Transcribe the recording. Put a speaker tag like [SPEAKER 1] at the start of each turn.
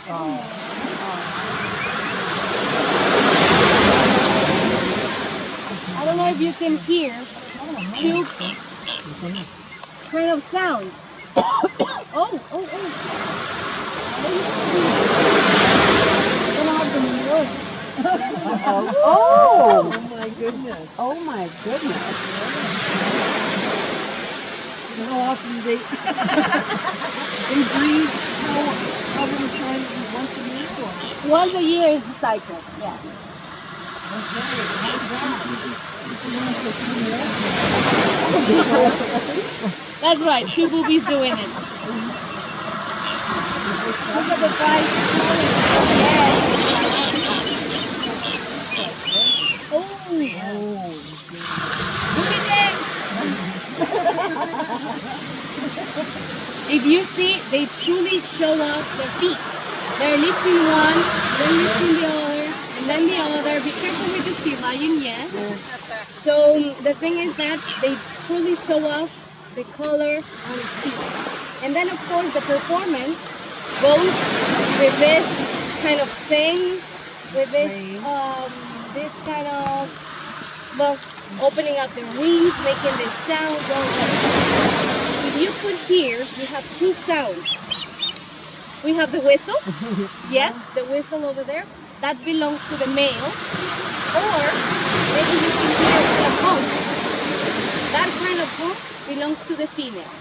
[SPEAKER 1] I don't know if you can hear two kind of sounds. Oh.
[SPEAKER 2] Oh my goodness. Oh my goodness.
[SPEAKER 3] How often they breed? How many times? Once a year or?
[SPEAKER 1] Once a year is the cycle, yes. That's right, two boobies doing it. Look at the guys. Yes. Oh. Booby dance. If you see, they truly show off their feet. They're lifting one, then lifting the other, and then the other. Be careful with the sea lion, yes. So the thing is that they truly show off the color on its feet. And then of course the performance goes with this kind of thing, with this kind of, well, opening up their wings, making this sound. If you put here, you have two sounds. We have the whistle. Yes, the whistle over there. That belongs to the male. Or maybe you can hear a honk. That kind of honk belongs to the female.